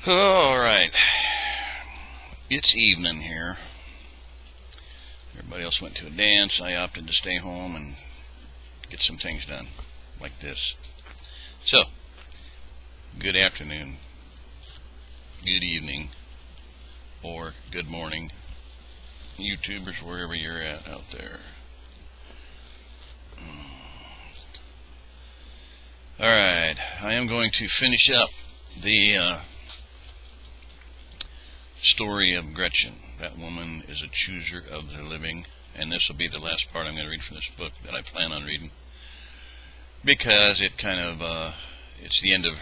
Alright. It's evening here. Everybody else went to a dance. I opted to stay home and get some things done. Like this. So, good afternoon. Good evening. Or good morning. YouTubers, wherever you're at out there. Alright. I am going to finish up the story of Gretchen. That woman is a chooser of the living, and this will be the last part I'm going to read from this book that I plan on reading, because it kind of it's the end of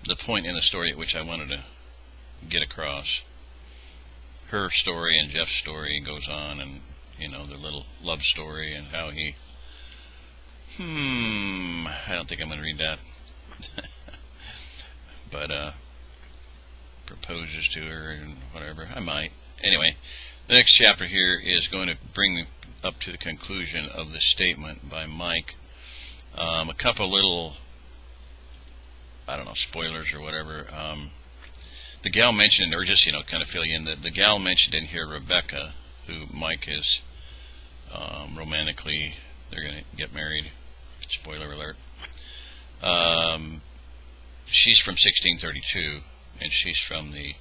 the point in the story at which I wanted to get across. Her story and Jeff's story goes on, and the little love story and how he I don't think I'm going to read that. But proposes to her and whatever. I might. Anyway, the next chapter here is going to bring me up to the conclusion of the statement by Mike. A couple little, I don't know, spoilers or whatever. The gal mentioned, or just, kind of fill you in, that the gal mentioned in here, Rebecca, who Mike is romantically, they're going to get married. Spoiler alert. She's from 1632. And she's from the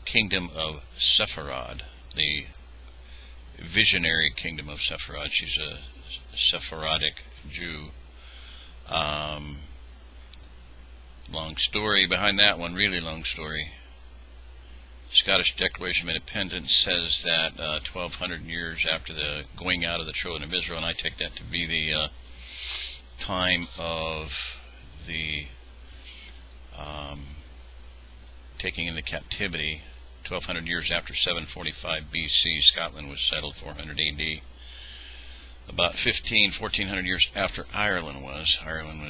kingdom of Sepharad, the visionary kingdom of Sepharad. She's a Sephardic Jew. Long story behind that one, really long story. Scottish Declaration of Independence says that 1,200 years after the going out of the children of Israel, and I take that to be the time of the taking into captivity. 1,200 years after 745 BC, Scotland was settled. 400 AD. About 1,400 years after Ireland was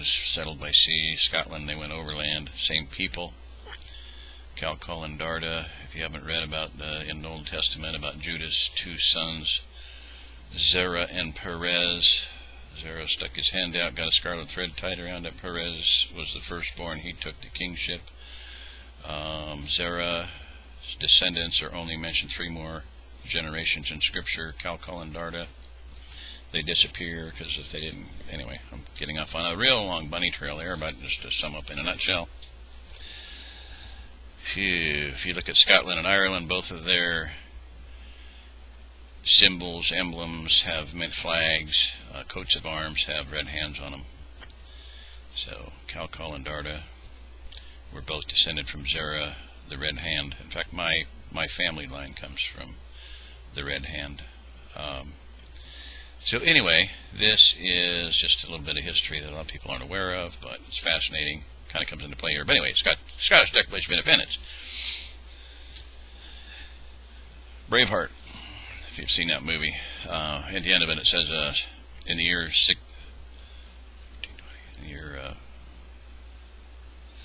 settled by sea. Scotland, they went overland. Same people. Calcol and Darda. If you haven't read about in the Old Testament about Judah's two sons, Zerah and Perez. Zerah stuck his hand out, got a scarlet thread tied around it. Perez was the firstborn. He took the kingship. Zerah's descendants are only mentioned 3 more generations in Scripture. Calcol and Darda, they disappear because if they didn't. Anyway, I'm getting off on a real long bunny trail there, but just to sum up in a nutshell. If you look at Scotland and Ireland, both of their symbols, emblems have mint flags. Coats of arms have red hands on them. So Calcol and Darda were both descended from Zerah, the Red Hand. In fact, my family line comes from the Red Hand. So anyway, this is just a little bit of history that a lot of people aren't aware of, but it's fascinating. Kind of comes into play here. But anyway, Scottish Declaration of Independence. Braveheart, if you've seen that movie. At the end of it, it says, in the year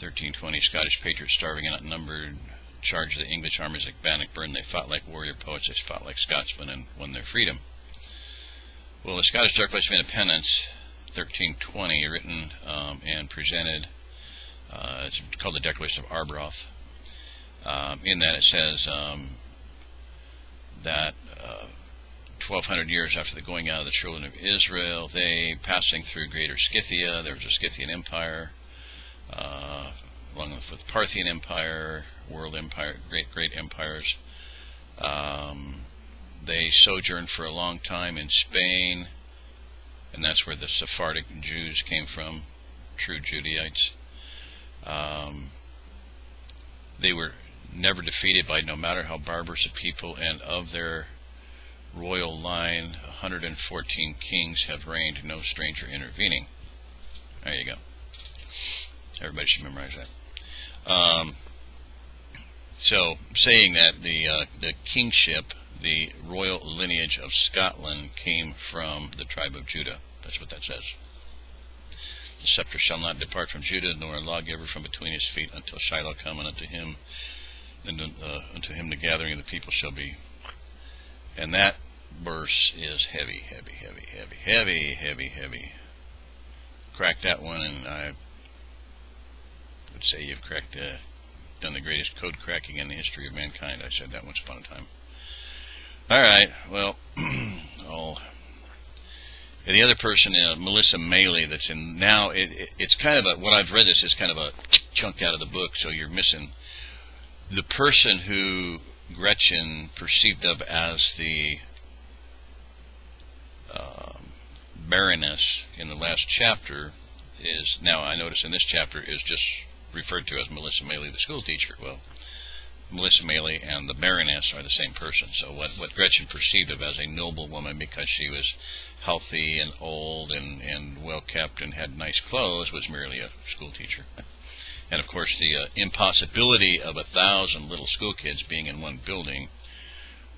1320, Scottish patriots, starving and outnumbered, charged the English armies like Bannockburn. They fought like warrior poets. They fought like Scotsmen and won their freedom. Well, the Scottish Declaration of Independence, 1320, written and presented, it's called the Declaration of Arbroath. In that it says that 1,200 years after the going out of the children of Israel, they, passing through Greater Scythia, there was a Scythian Empire, along with the Parthian Empire, world empire, great empires. They sojourned for a long time in Spain, and that's where the Sephardic Jews came from, true Judaites. They were never defeated by no matter how barbarous a people, and of their royal line, 114 kings have reigned, no stranger intervening. There you go. Everybody should memorize that. So, saying that the kingship, the royal lineage of Scotland, came from the tribe of Judah. That's what that says. The scepter shall not depart from Judah, nor a lawgiver from between his feet, until Shiloh come, and unto him the gathering of the people shall be. And that verse is heavy, heavy, heavy, heavy, heavy, heavy, heavy. Cracked that one, and I would say you've done the greatest code cracking in the history of mankind. I said that once upon a time. All right, well, the other person, Melissa Mailey, that's in now. It's kind of what I've read. This is kind of a chunk out of the book, so you're missing the person who Gretchen perceived of as the Baroness in the last chapter is now, I notice in this chapter, is just referred to as Melissa Mailey, the school teacher. Well, Melissa Mailey and the Baroness are the same person. So what Gretchen perceived of as a noble woman because she was healthy and old and well kept and had nice clothes was merely a school teacher. And of course the impossibility of 1,000 little school kids being in one building,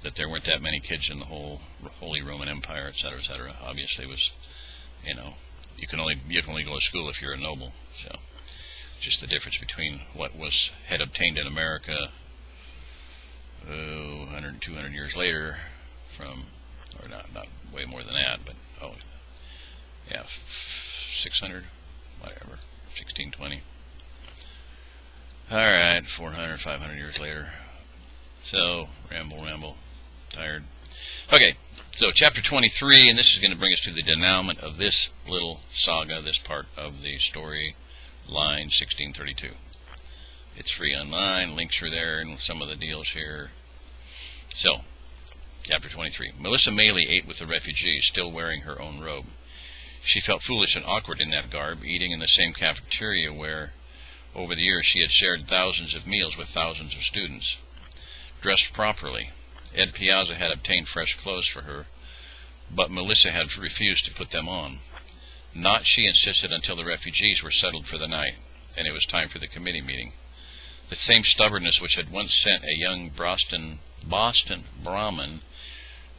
that there weren't that many kids in the whole Holy Roman Empire, etc., obviously was, you can only go to school if you're a noble. So just the difference between what had obtained in America 100, 200 years later or not way more than that, but 600, whatever, 1620. All right, 400, 500 years later. So, ramble, tired. Okay, so chapter 23, and this is going to bring us to the denouement of this little saga, this part of the story line 1632. It's free online, links are there, and some of the deals here. So, chapter 23. Melissa Mailey ate with the refugees, still wearing her own robe. She felt foolish and awkward in that garb, eating in the same cafeteria where, over the years, she had shared thousands of meals with thousands of students. Dressed properly, Ed Piazza had obtained fresh clothes for her, but Melissa had refused to put them on. Not, she insisted, until the refugees were settled for the night, and it was time for the committee meeting. The same stubbornness which had once sent a young Boston Brahmin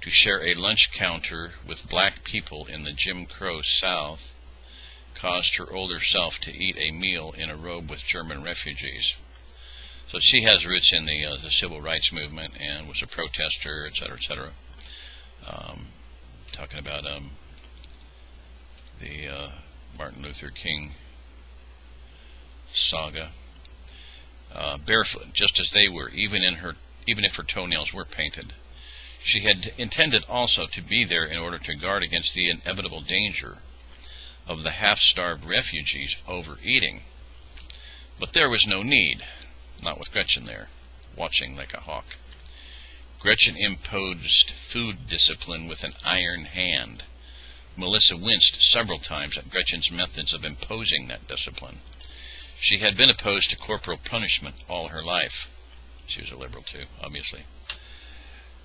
to share a lunch counter with black people in the Jim Crow South caused her older self to eat a meal in a robe with German refugees. So she has roots in the civil rights movement and was a protester, etc., talking about the Martin Luther King saga. Barefoot, just as they were, even if her toenails were painted. She had intended also to be there in order to guard against the inevitable danger of the half-starved refugees overeating. But there was no need, not with Gretchen there, watching like a hawk. Gretchen imposed food discipline with an iron hand. Melissa winced several times at Gretchen's methods of imposing that discipline. She had been opposed to corporal punishment all her life. She was a liberal too, obviously.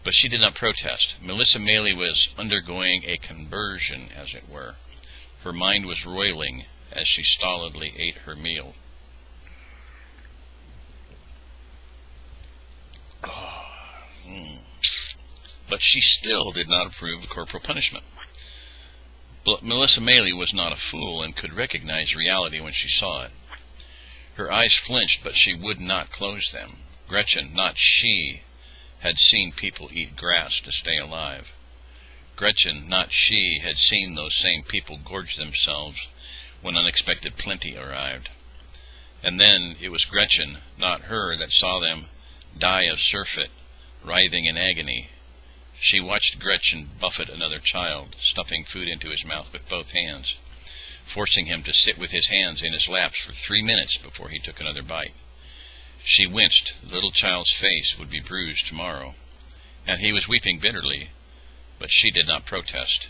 But she did not protest. Melissa Mailey was undergoing a conversion, as it were. Her mind was roiling as she stolidly ate her meal. But she still did not approve of corporal punishment. But Melissa Mailey was not a fool and could recognize reality when she saw it. Her eyes flinched, but she would not close them. Gretchen, not she, had seen people eat grass to stay alive. Gretchen, not she, had seen those same people gorge themselves when unexpected plenty arrived. And then it was Gretchen, not her, that saw them die of surfeit, writhing in agony. She watched Gretchen buffet another child, stuffing food into his mouth with both hands, forcing him to sit with his hands in his laps for 3 minutes before he took another bite. She winced. The little child's face would be bruised tomorrow, and he was weeping bitterly, but she did not protest.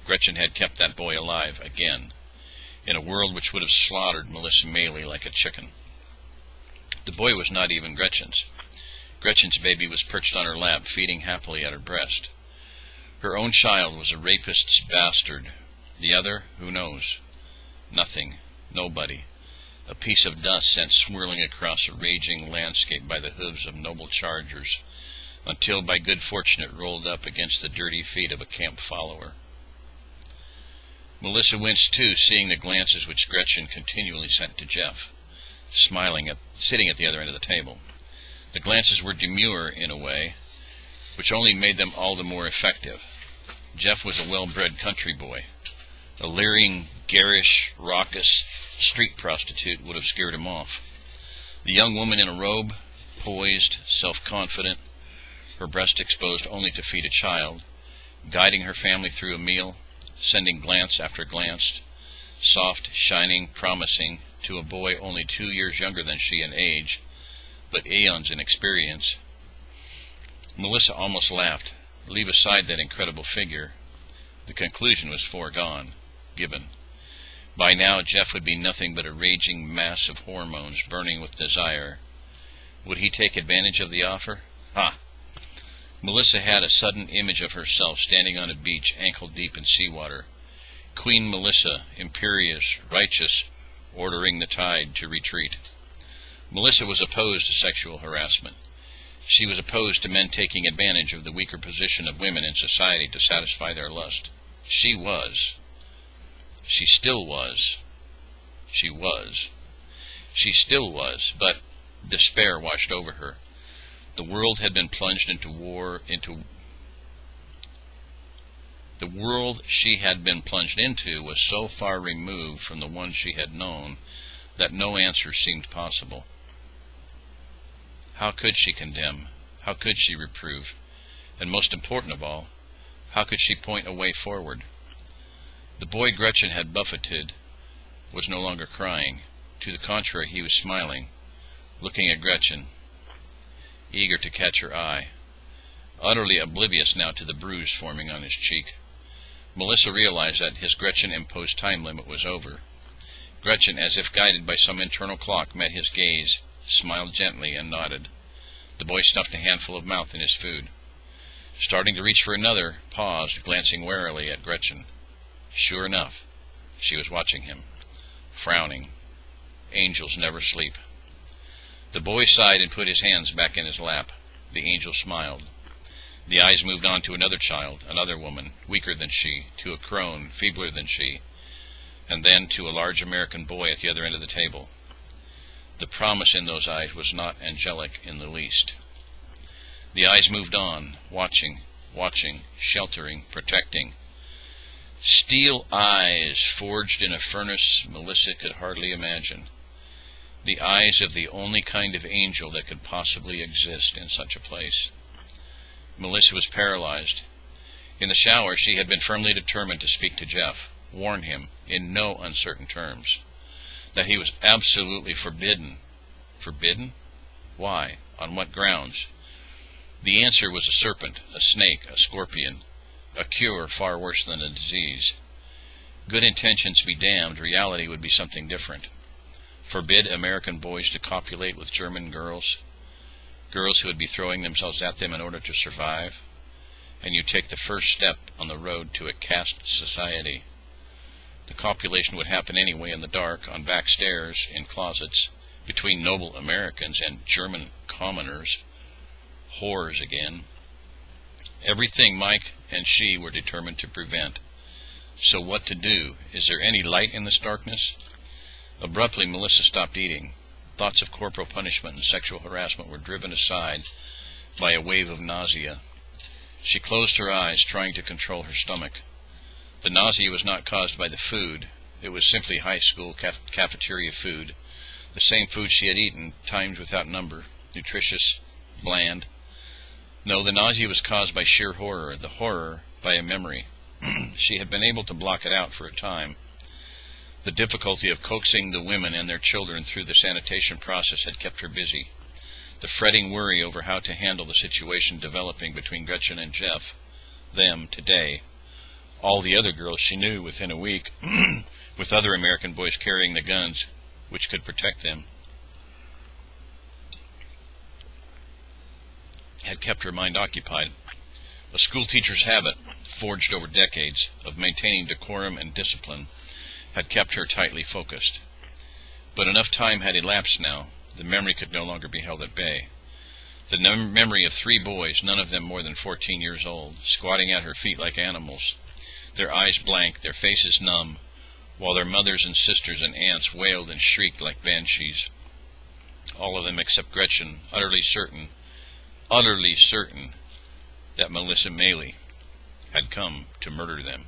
Gretchen had kept that boy alive again, in a world which would have slaughtered Melissa Mailey like a chicken. The boy was not even Gretchen's. Gretchen's baby was perched on her lap, feeding happily at her breast. Her own child was a rapist's bastard. The other, who knows? Nothing. Nobody. A piece of dust sent swirling across a raging landscape by the hooves of noble chargers, until by good fortune it rolled up against the dirty feet of a camp follower. Melissa winced too, seeing the glances which Gretchen continually sent to Jeff, sitting at the other end of the table. The glances were demure in a way, which only made them all the more effective. Jeff was a well-bred country boy. A leering, garish, raucous street prostitute would have scared him off. The young woman in a robe, poised, self-confident, her breast exposed only to feed a child, guiding her family through a meal, sending glance after glance, soft, shining, promising, to a boy only 2 years younger than she in age, but aeons in experience. Melissa almost laughed. Leave aside that incredible figure. The conclusion was foregone, given. By now, Jeff would be nothing but a raging mass of hormones burning with desire. Would he take advantage of the offer? Ha! Melissa had a sudden image of herself standing on a beach ankle-deep in seawater. Queen Melissa, imperious, righteous, ordering the tide to retreat. Melissa was opposed to sexual harassment. She was opposed to men taking advantage of the weaker position of women in society to satisfy their lust. She was. She still was. She was. She still was, but despair washed over her. The world had been plunged into war, The world she had been plunged into was so far removed from the one she had known that no answer seemed possible. How could she condemn? How could she reprove? And most important of all, how could she point a way forward? The boy Gretchen had buffeted was no longer crying. To the contrary, he was smiling, looking at Gretchen, eager to catch her eye, utterly oblivious now to the bruise forming on his cheek. Melissa realized that his Gretchen-imposed time limit was over. Gretchen, as if guided by some internal clock, met his gaze, smiled gently, and nodded. The boy stuffed a handful of mouth in his food. Starting to reach for another, paused, glancing warily at Gretchen. Sure enough, she was watching him, frowning. Angels never sleep. The boy sighed and put his hands back in his lap. The angel smiled. The eyes moved on to another child, another woman, weaker than she, to a crone, feebler than she, and then to a large American boy at the other end of the table. The promise in those eyes was not angelic in the least. The eyes moved on, watching, sheltering, protecting. Steel eyes forged in a furnace Melissa could hardly imagine. The eyes of the only kind of angel that could possibly exist in such a place. Melissa was paralyzed. In the shower, she had been firmly determined to speak to Jeff, warn him, in no uncertain terms, that he was absolutely forbidden. Forbidden? Why? On what grounds? The answer was a serpent, a snake, a scorpion, a cure far worse than a disease. Good intentions be damned, reality would be something different. Forbid American boys to copulate with German girls who would be throwing themselves at them in order to survive, and you take the first step on the road to a caste society. The copulation would happen anyway in the dark, on back stairs, in closets, between noble Americans and German commoners, whores again. Everything Mike and she were determined to prevent. So what to do? Is there any light in this darkness? Abruptly, Melissa stopped eating. Thoughts of corporal punishment and sexual harassment were driven aside by a wave of nausea. She closed her eyes, trying to control her stomach. The nausea was not caused by the food. It was simply high school cafeteria food, the same food she had eaten times without number, nutritious, bland. No, the nausea was caused by sheer horror, the horror by a memory. She had been able to block it out for a time. The difficulty of coaxing the women and their children through the sanitation process had kept her busy. The fretting worry over how to handle the situation developing between Gretchen and Jeff, them today, all the other girls she knew within a week, with other American boys carrying the guns which could protect them, had kept her mind occupied. A schoolteacher's habit, forged over decades, of maintaining decorum and discipline, had kept her tightly focused. But enough time had elapsed now. The memory could no longer be held at bay. The memory of 3 boys, none of them more than 14 years old, squatting at her feet like animals, their eyes blank, their faces numb, while their mothers and sisters and aunts wailed and shrieked like banshees. All of them except Gretchen, utterly certain that Melissa Mailey had come to murder them.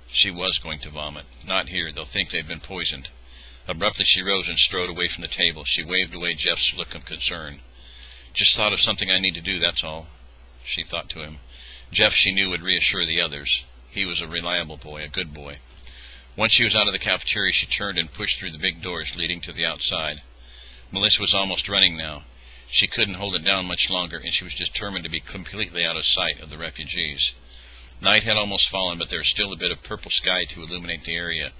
She was going to vomit. Not here. They'll think they've been poisoned. Abruptly she rose and strode away from the table. She waved away Jeff's look of concern. "Just thought of something I need to do, that's all," she thought to him. Jeff, she knew, would reassure the others. He was a reliable boy, a good boy. Once she was out of the cafeteria, she turned and pushed through the big doors leading to the outside. Melissa was almost running now. She couldn't hold it down much longer, and she was determined to be completely out of sight of the refugees. Night had almost fallen, but there was still a bit of purple sky to illuminate the area.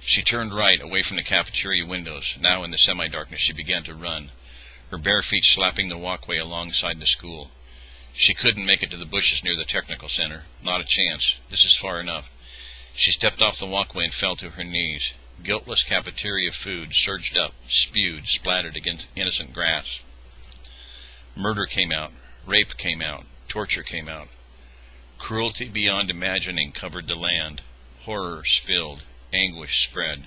She turned right, away from the cafeteria windows. Now, in the semi-darkness, she began to run, her bare feet slapping the walkway alongside the school. She couldn't make it to the bushes near the technical center. Not a chance. This is far enough. She stepped off the walkway and fell to her knees. Guiltless cafeteria food surged up, spewed, splattered against innocent grass. Murder came out. Rape came out. Torture came out. Cruelty beyond imagining covered the land. Horror spilled. Anguish spread.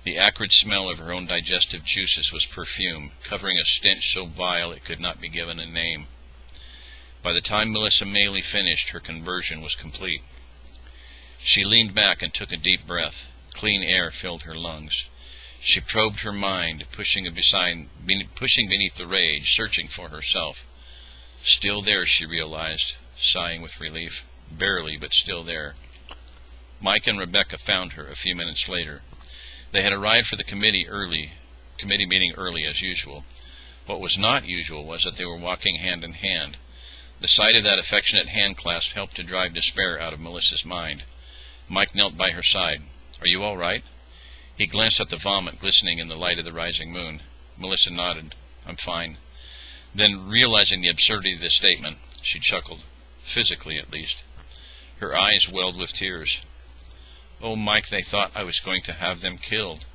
The acrid smell of her own digestive juices was perfume, covering a stench so vile it could not be given a name. By the time Melissa Mailey finished, her conversion was complete. She leaned back and took a deep breath. Clean air filled her lungs. She probed her mind, pushing beneath the rage, searching for herself. Still there, she realized, sighing with relief. Barely, but still there. Mike and Rebecca found her a few minutes later. They had arrived for the committee meeting early as usual. What was not usual was that they were walking hand in hand. The sight of that affectionate hand clasp helped to drive despair out of Melissa's mind. Mike knelt by her side. "Are you all right?" He glanced at the vomit glistening in the light of the rising moon. Melissa nodded. "I'm fine." Then, realizing the absurdity of this statement, she chuckled. Physically, at least. Her eyes welled with tears. "Oh, Mike, they thought I was going to have them killed."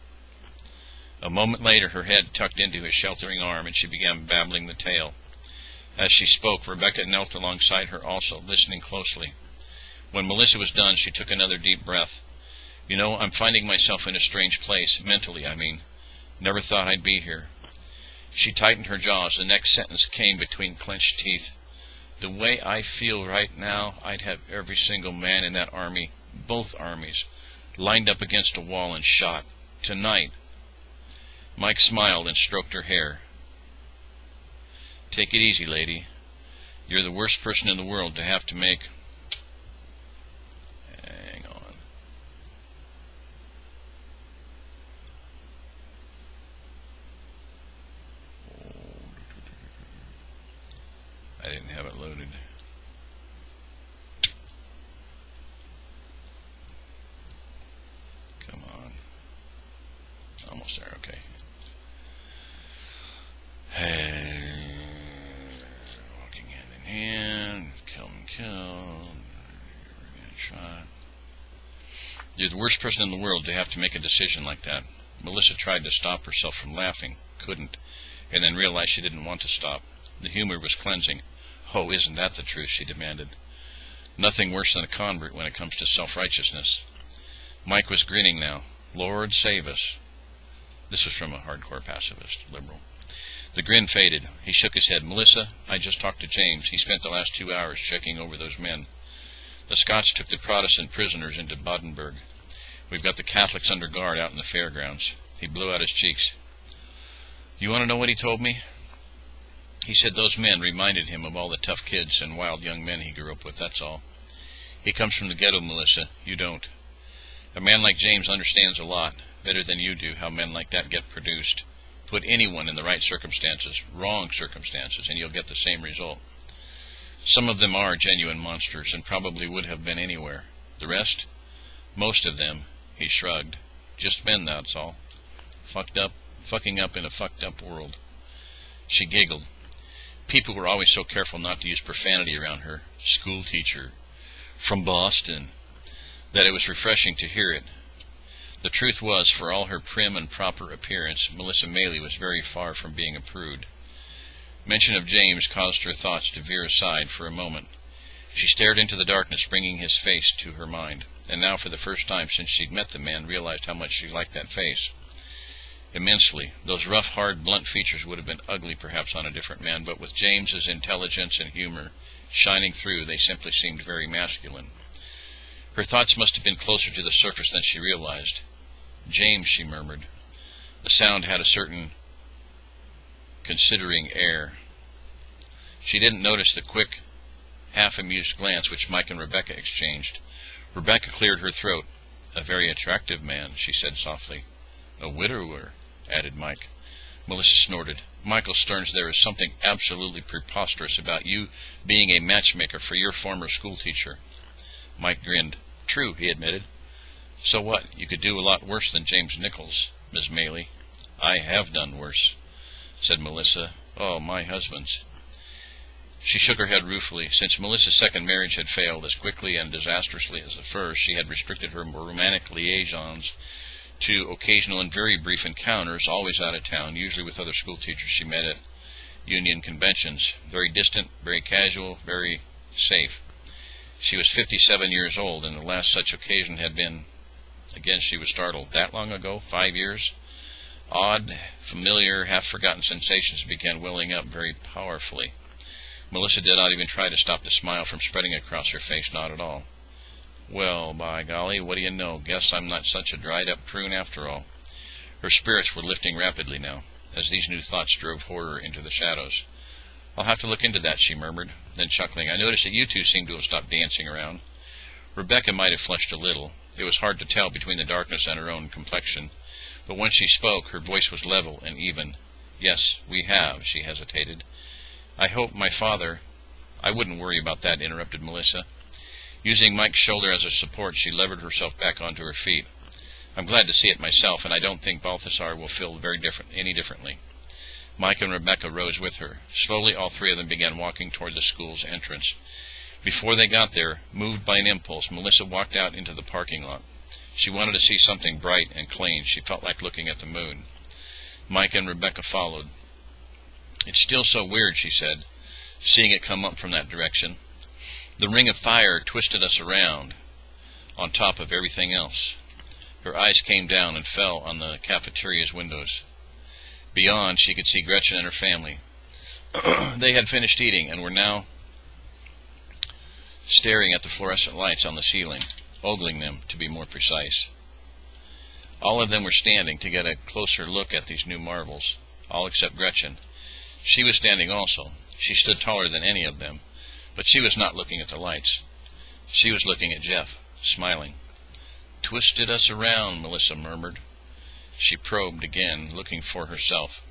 A moment later, her head tucked into his sheltering arm, and she began babbling the tale. As she spoke, Rebecca knelt alongside her also, listening closely. When Melissa was done, she took another deep breath. "You know, I'm finding myself in a strange place, mentally, I mean. Never thought I'd be here." She tightened her jaws. The next sentence came between clenched teeth. "The way I feel right now, I'd have every single man in that army, both armies, lined up against a wall and shot. Tonight." Mike smiled and stroked her hair. "Take it easy, lady. You're the worst person in the world to have to make..." Hang on. I didn't have it loaded. Come on. Almost there, okay. Walking hand in hand, kill and kill. Try. You're the worst person in the world to have to make a decision like that. Melissa tried to stop herself from laughing, couldn't, and then realized she didn't want to stop. The humor was cleansing. "Oh, isn't that the truth?" she demanded. "Nothing worse than a convert when it comes to self-righteousness." Mike was grinning now. "Lord save us." This was from a hardcore pacifist liberal. The grin faded. He shook his head. "Melissa, I just talked to James. He spent the last 2 hours checking over those men. The Scots took the Protestant prisoners into Badenburg. We've got the Catholics under guard out in the fairgrounds." He blew out his cheeks. "You want to know what he told me?" He said those men reminded him of all the tough kids and wild young men he grew up with, that's all. He comes from the ghetto, Melissa. You don't. A man like James understands a lot, better than you do, how men like that get produced. Put anyone in the right circumstances, wrong circumstances, and you'll get the same result. Some of them are genuine monsters, and probably would have been anywhere. The rest? Most of them, he shrugged. Just men, that's all. Fucking up in a fucked up world. She giggled. People were always so careful not to use profanity around her. School teacher. From Boston. That it was refreshing to hear it. The truth was, for all her prim and proper appearance, Melissa Mailey was very far from being a prude. Mention of James caused her thoughts to veer aside for a moment. She stared into the darkness, bringing his face to her mind, and now for the first time since she'd met the man realized how much she liked that face. Immensely. Those rough, hard, blunt features would have been ugly perhaps on a different man, but with James's intelligence and humor shining through, they simply seemed very masculine. Her thoughts must have been closer to the surface than she realized. "James," she murmured. The sound had a certain considering air. She didn't notice the quick, half-amused glance which Mike and Rebecca exchanged. Rebecca cleared her throat. "A very attractive man," she said softly. "A widower," added Mike. Melissa snorted. "Michael Stearns, there is something absolutely preposterous about you being a matchmaker for your former schoolteacher." Mike grinned. "True," he admitted. "So what? You could do a lot worse than James Nichols, Miss Mailey." "I have done worse," said Melissa. "Oh, my husband's." She shook her head ruefully. Since Melissa's second marriage had failed as quickly and disastrously as the first, she had restricted her romantic liaisons to occasional and very brief encounters, always out of town, usually with other school teachers she met at union conventions. Very distant, very casual, very safe. She was 57 years old, and the last such occasion had been... Again she was startled. That long ago? 5 years? Odd, familiar, half-forgotten sensations began welling up very powerfully. Melissa did not even try to stop the smile from spreading across her face, not at all. "Well, by golly, what do you know? Guess I'm not such a dried-up prune after all." Her spirits were lifting rapidly now, as these new thoughts drove horror into the shadows. "I'll have to look into that," she murmured. Then chuckling, "I noticed that you two seem to have stopped dancing around." Rebecca might have flushed a little. It was hard to tell between the darkness and her own complexion. But when she spoke, her voice was level and even. "Yes, we have," she hesitated. "I hope my father—" "I wouldn't worry about that," interrupted Melissa. Using Mike's shoulder as a support, she levered herself back onto her feet. "I'm glad to see it myself, and I don't think Balthasar will feel any differently." Mike and Rebecca rose with her. Slowly all three of them began walking toward the school's entrance. Before they got there, moved by an impulse, Melissa walked out into the parking lot. She wanted to see something bright and clean. She felt like looking at the moon. Mike and Rebecca followed. "It's still so weird," she said, seeing it come up from that direction. "The ring of fire twisted us around, on top of everything else." Her eyes came down and fell on the cafeteria's windows. Beyond, she could see Gretchen and her family. They had finished eating and were now staring at the fluorescent lights on the ceiling, ogling them, to be more precise. All of them were standing to get a closer look at these new marvels, all except Gretchen. She was standing also. She stood taller than any of them, but she was not looking at the lights. She was looking at Jeff, smiling. "Twisted us around," Melissa murmured. She probed again, looking for herself.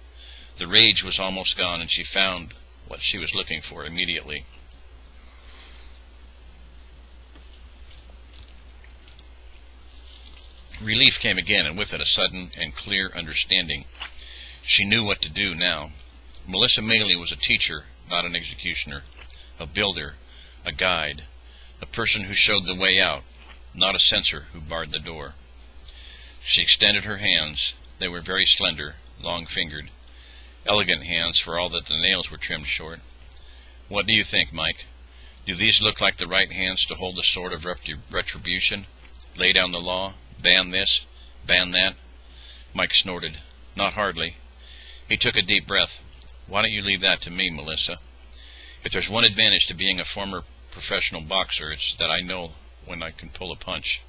The rage was almost gone, and she found what she was looking for immediately. Relief came again, and with it a sudden and clear understanding. She knew what to do now. Melissa Mailey was a teacher, not an executioner, a builder, a guide, a person who showed the way out, not a censor who barred the door. She extended her hands. They were very slender, long-fingered, elegant hands for all that the nails were trimmed short. "What do you think, Mike? Do these look like the right hands to hold the sword of retribution? Lay down the law? Ban this? Ban that?" Mike snorted. "Not hardly." He took a deep breath. "Why don't you leave that to me, Melissa? If there's one advantage to being a former professional boxer, it's that I know when I can pull a punch."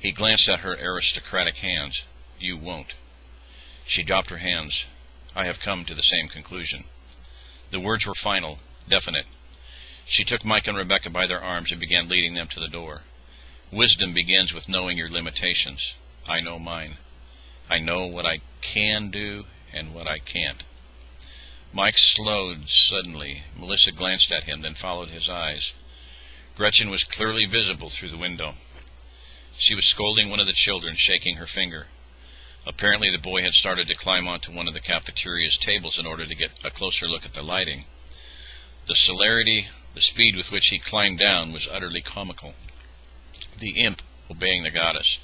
He glanced at her aristocratic hands. "You won't." She dropped her hands. "I have come to the same conclusion." The words were final, definite. She took Mike and Rebecca by their arms and began leading them to the door. "Wisdom begins with knowing your limitations. I know mine. I know what I can do and what I can't." Mike slowed suddenly. Melissa glanced at him, then followed his eyes. Gretchen was clearly visible through the window. She was scolding one of the children, shaking her finger. Apparently the boy had started to climb onto one of the cafeteria's tables in order to get a closer look at the lighting. The celerity, the speed with which he climbed down was utterly comical. The imp obeying the goddess.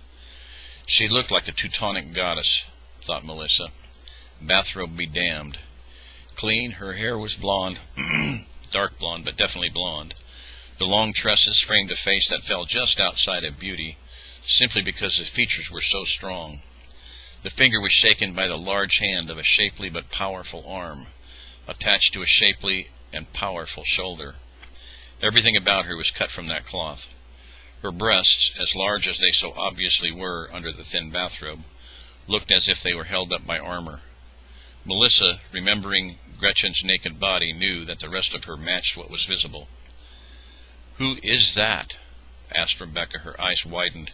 She looked like a Teutonic goddess, thought Melissa. Bathrobe be damned. Clean, her hair was blonde, dark blonde, but definitely blonde. The long tresses framed a face that fell just outside of beauty, simply because the features were so strong. The finger was shaken by the large hand of a shapely but powerful arm, attached to a shapely and powerful shoulder. Everything about her was cut from that cloth. Her breasts, as large as they so obviously were under the thin bathrobe, looked as if they were held up by armor. Melissa, remembering Gretchen's naked body, knew that the rest of her matched what was visible. "Who is that?" asked Rebecca. Her eyes widened.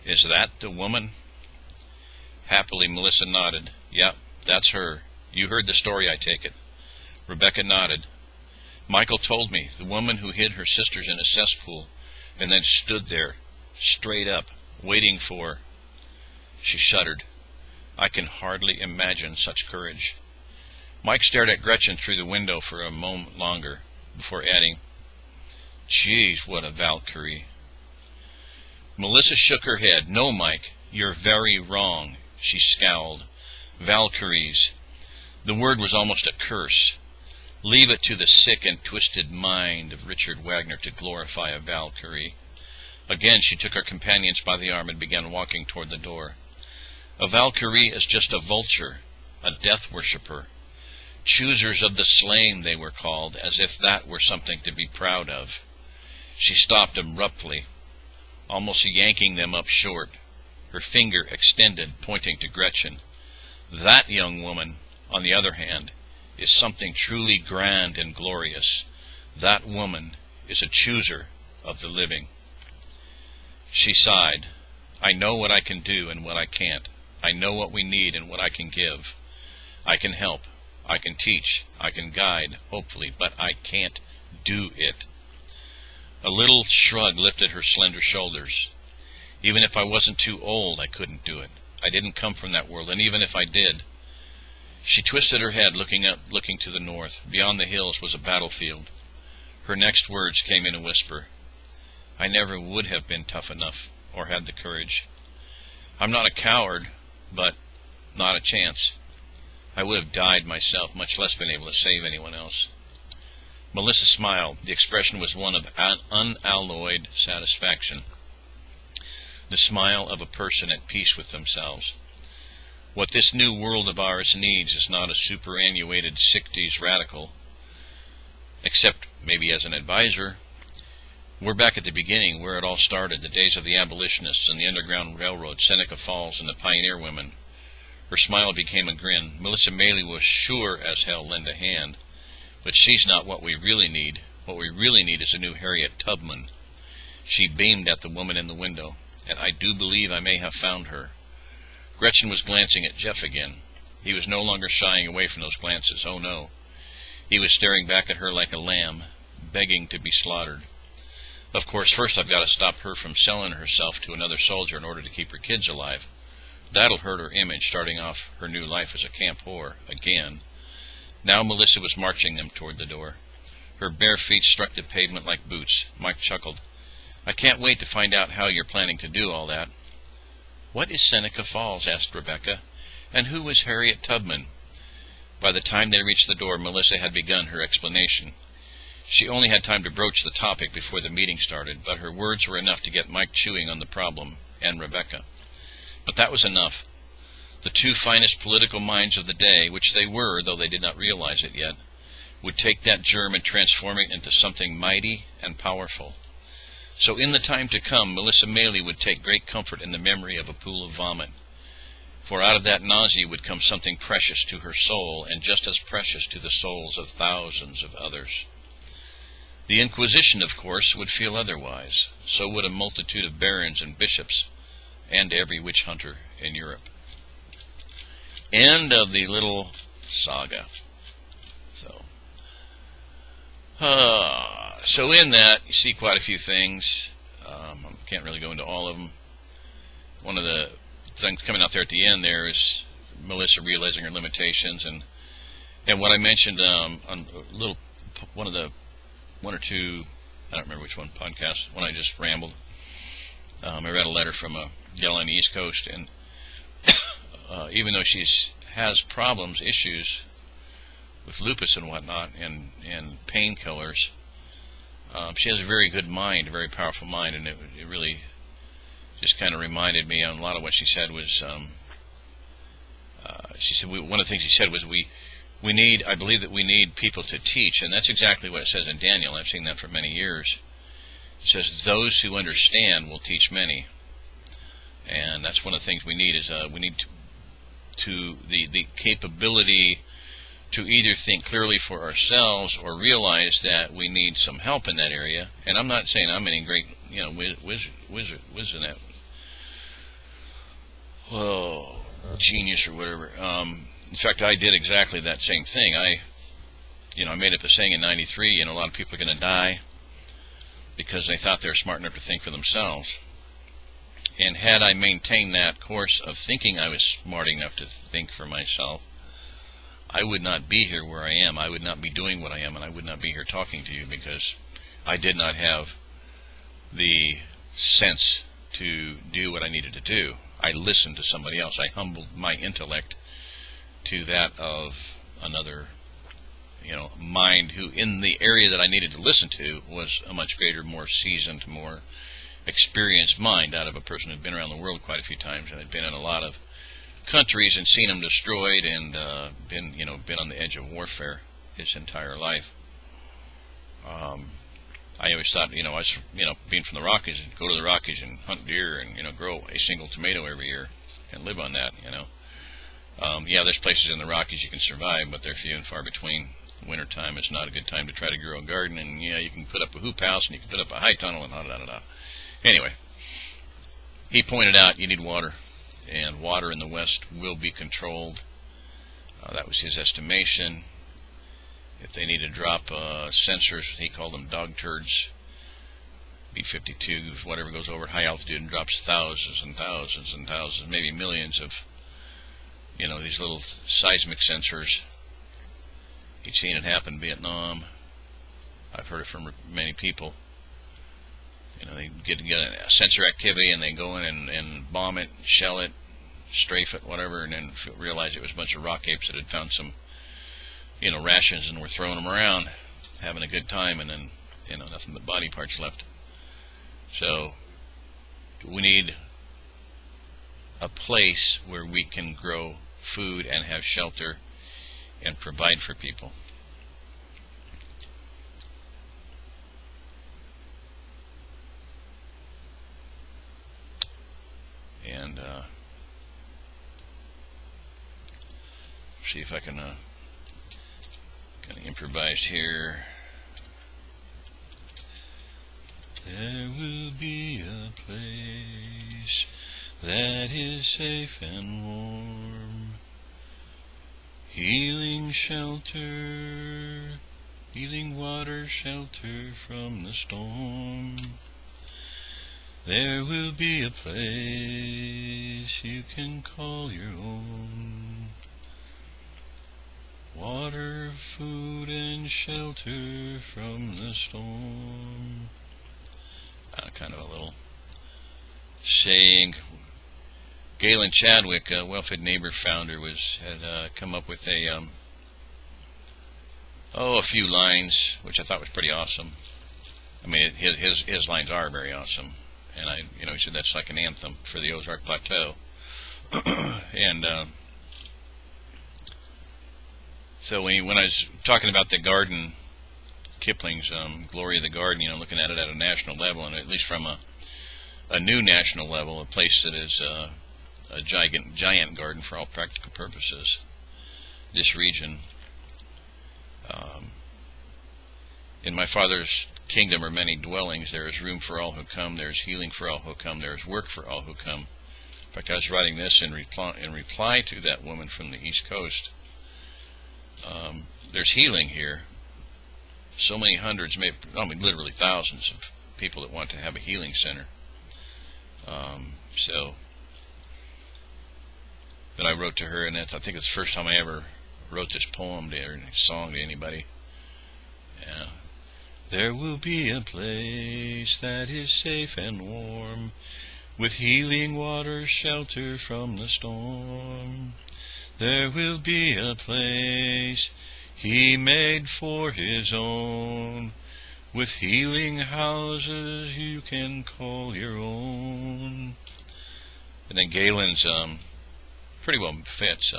"Is that the woman?" Happily, Melissa nodded. "Yep, that's her. You heard the story, I take it." Rebecca nodded. "Michael told me, the woman who hid her sisters in a cesspool and then stood there, straight up, waiting for—" She shuddered. "I can hardly imagine such courage." Mike stared at Gretchen through the window for a moment longer, before adding, "Geez, what a Valkyrie." Melissa shook her head. "No, Mike, you're very wrong." She scowled. "Valkyries. The word was almost a curse. Leave it to the sick and twisted mind of Richard Wagner to glorify a Valkyrie." Again she took her companions by the arm and began walking toward the door. "A Valkyrie is just a vulture, a death worshipper. Choosers of the slain, they were called, as if that were something to be proud of." She stopped abruptly, almost yanking them up short, her finger extended, pointing to Gretchen. "That young woman, on the other hand, is something truly grand and glorious. That woman is a chooser of the living." She sighed. "I know what I can do and what I can't. I know what we need and what I can give. I can help. I can teach. I can guide, hopefully, but I can't do it." A little shrug lifted her slender shoulders. "Even if I wasn't too old, I couldn't do it. I didn't come from that world, and even if I did—" She twisted her head, looking to the north. Beyond the hills was a battlefield. Her next words came in a whisper. "I never would have been tough enough, or had the courage. I'm not a coward, but not a chance. I would have died myself, much less been able to save anyone else." Melissa smiled. The expression was one of unalloyed satisfaction, the smile of a person at peace with themselves. "What this new world of ours needs is not a superannuated 60s radical, except maybe as an advisor. We're back at the beginning, where it all started, the days of the abolitionists and the Underground Railroad, Seneca Falls, and the pioneer women." Her smile became a grin. "Melissa Mailey will sure as hell lend a hand, but she's not what we really need. What we really need is a new Harriet Tubman." She beamed at the woman in the window. "And I do believe I may have found her." Gretchen was glancing at Jeff again. He was no longer shying away from those glances. Oh, no. He was staring back at her like a lamb, begging to be slaughtered. "Of course, first I've got to stop her from selling herself to another soldier in order to keep her kids alive. That'll hurt her image, starting off her new life as a camp whore, again." Now Melissa was marching them toward the door. Her bare feet struck the pavement like boots. Mike chuckled. "I can't wait to find out how you're planning to do all that." "What is Seneca Falls?" asked Rebecca. "And who was Harriet Tubman?" By the time they reached the door, Melissa had begun her explanation. She only had time to broach the topic before the meeting started, but her words were enough to get Mike chewing on the problem, and Rebecca. But that was enough. The two finest political minds of the day, which they were, though they did not realize it yet, would take that germ and transform it into something mighty and powerful. So in the time to come, Melissa Mailey would take great comfort in the memory of a pool of vomit, for out of that nausea would come something precious to her soul, and just as precious to the souls of thousands of others. The Inquisition, of course, would feel otherwise. So would a multitude of barons and bishops, and every witch hunter in Europe. End of the little saga. So in that, you see quite a few things. I can't really go into all of them. One of the things coming out there at the end there is Melissa realizing her limitations, and what I mentioned on a little one or two, I don't remember which one, podcast, when I just rambled. I read a letter from a gal on the East Coast, and even though she has problems, issues with lupus and whatnot, and painkillers, she has a very good mind, a very powerful mind, and it really just kind of reminded me. A lot of what she said was, she said one of the things she said was I believe that we need people to teach, and that's exactly what it says in Daniel. I've seen that for many years. It says, "Those who understand will teach many," and that's one of the things we need is we need to the capability to either think clearly for ourselves or realize that we need some help in that area. And I'm not saying I'm any great, wizard in that, genius or whatever. In fact, I did exactly that same thing. I made up a saying in '93, a lot of people are going to die because they thought they were smart enough to think for themselves. And had I maintained that course of thinking I was smart enough to think for myself, I would not be here where I am. I would not be doing what I am, and I would not be here talking to you because I did not have the sense to do what I needed to do. I listened to somebody else. I humbled my intellect to that of another, mind who, in the area that I needed to listen to, was a much greater, more seasoned, more experienced mind out of a person who'd been around the world quite a few times and had been in a lot of countries and seen them destroyed and been on the edge of warfare his entire life. I always thought, I was, being from the Rockies, go to the Rockies and hunt deer and, grow a single tomato every year and live on that, there's places in the Rockies you can survive, but they're few and far between. Wintertime is not a good time to try to grow a garden, and you can put up a hoop house and you can put up a high tunnel and da-da-da-da. Anyway, he pointed out you need water, and water in the West will be controlled. That was his estimation. If they need to drop sensors, he called them dog turds, B-52, whatever goes over at high altitude and drops thousands and thousands and thousands, maybe millions of, these little seismic sensors. He'd seen it happen in Vietnam. I've heard it from many people. They get a sensor activity and they go in and bomb it, shell it, strafe it, whatever, and then realize it was a bunch of rock apes that had found some, rations and were throwing them around, having a good time, and then, nothing but body parts left. So, we need a place where we can grow food and have shelter and provide for people. And see if I can kind of improvise here. There will be a place that is safe and warm, healing shelter, healing water, shelter from the storm. There will be a place you can call your own. Water, food, and shelter from the storm. Kind of a little saying. Galen Chadwick, a Well-Fed Neighbor founder, had come up with a few lines, which I thought was pretty awesome. I mean, his lines are very awesome, and he said that's like an anthem for the Ozark Plateau. And so when I was talking about the garden, Kipling's Glory of the Garden, looking at it at a national level, and at least from a new national level, a place that is a giant garden for all practical purposes. This region, in my Father's kingdom are many dwellings. There is room for all who come. There is healing for all who come. There is work for all who come. In fact, I was writing this in reply to that woman from the East Coast. There's healing here. So many hundreds, literally thousands of people that want to have a healing center. But I wrote to her, and I think it's the first time I ever wrote this poem or song to anybody. There will be a place that is safe and warm, with healing water, shelter from the storm. There will be a place He made for His own, with healing houses you can call your own. And then Galen's pretty well fits.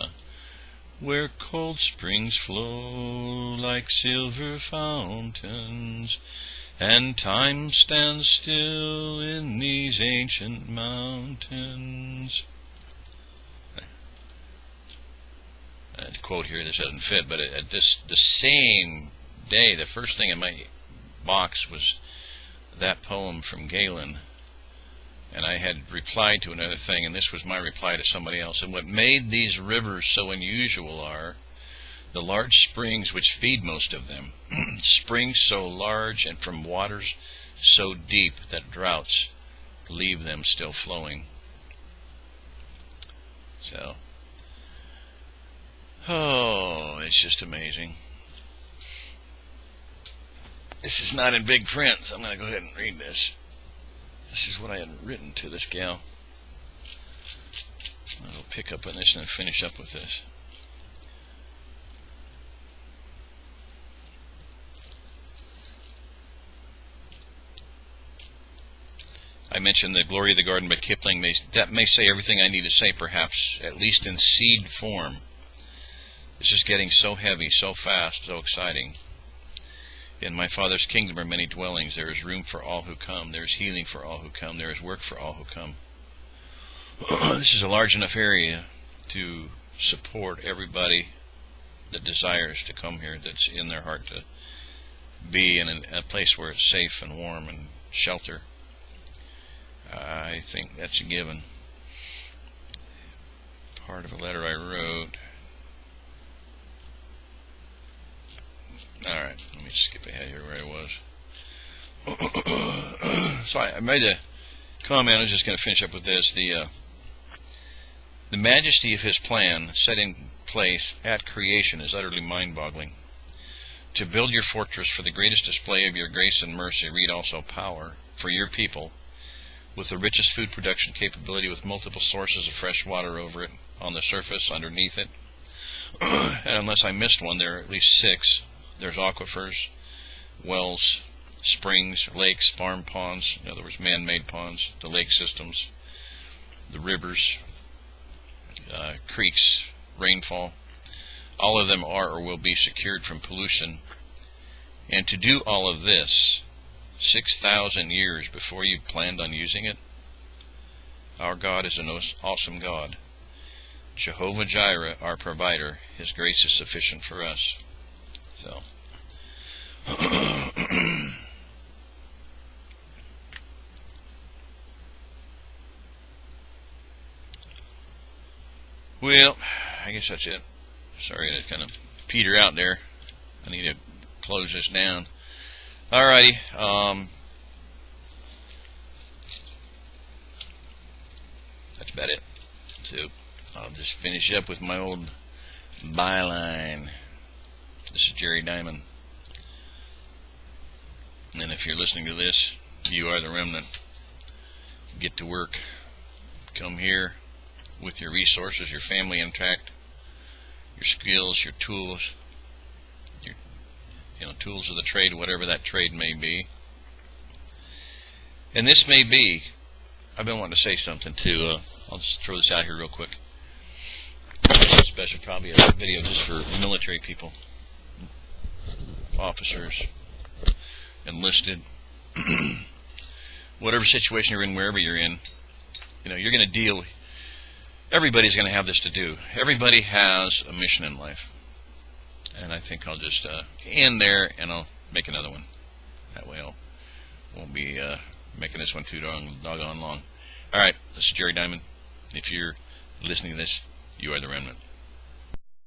Where cold springs flow like silver fountains, and time stands still in these ancient mountains. quote here, this doesn't fit, but at the same day, the first thing in my box was that poem from Galen, and I had replied to another thing, and this was my reply to somebody else. And what made these rivers so unusual are the large springs which feed most of them, springs so large and from waters so deep that droughts leave them still flowing. So, oh, it's just amazing. This is not in big print, so I'm going to go ahead and read this. This is what I had written to this gal. I'll pick up on this and then finish up with this. I mentioned The Glory of the Garden by Kipling. That may say everything I need to say, perhaps, at least in seed form. This is getting so heavy, so fast, so exciting. In my Father's kingdom are many dwellings. There is room for all who come. There is healing for all who come. There is work for all who come. This is a large enough area to support everybody that desires to come here, that's in their heart to be in a place where it's safe and warm and shelter. I think that's a given. Part of a letter I wrote. Alright, let me skip ahead here where I was. So I made a comment. I was just going to finish up with this. The majesty of his plan set in place at creation is utterly mind-boggling. To build your fortress for the greatest display of your grace and mercy, read also power for your people, with the richest food production capability, with multiple sources of fresh water over it, on the surface, underneath it. And unless I missed one, there are at least 6. There's aquifers, wells, springs, lakes, farm ponds, in other words, man-made ponds, the lake systems, the rivers, creeks, rainfall. All of them are or will be secured from pollution. And to do all of this 6,000 years before you planned on using it, our God is an awesome God. Jehovah Jireh, our provider, His grace is sufficient for us. So, well, I guess that's it. Sorry to kind of peter out there. I need to close this down. Alrighty. That's about it. So I'll just finish up with my old byline. This is Jerry Diamond. And if you're listening to this, you are the remnant. Get to work. Come here with your resources, your family intact, your skills, your tools, your tools of the trade, whatever that trade may be. And this may be, I've been wanting to say something too. I'll just throw this out here real quick. Special, probably a video just for military people, officers, enlisted, whatever situation you're in, wherever you're in. You're going to deal. Everybody's going to have this to do. Everybody has a mission in life. And I think I'll just end there, and I'll make another one. That way I won't be making this one too doggone long. Alright, this is Jerry Diamond. If you're listening to this, you are the remnant.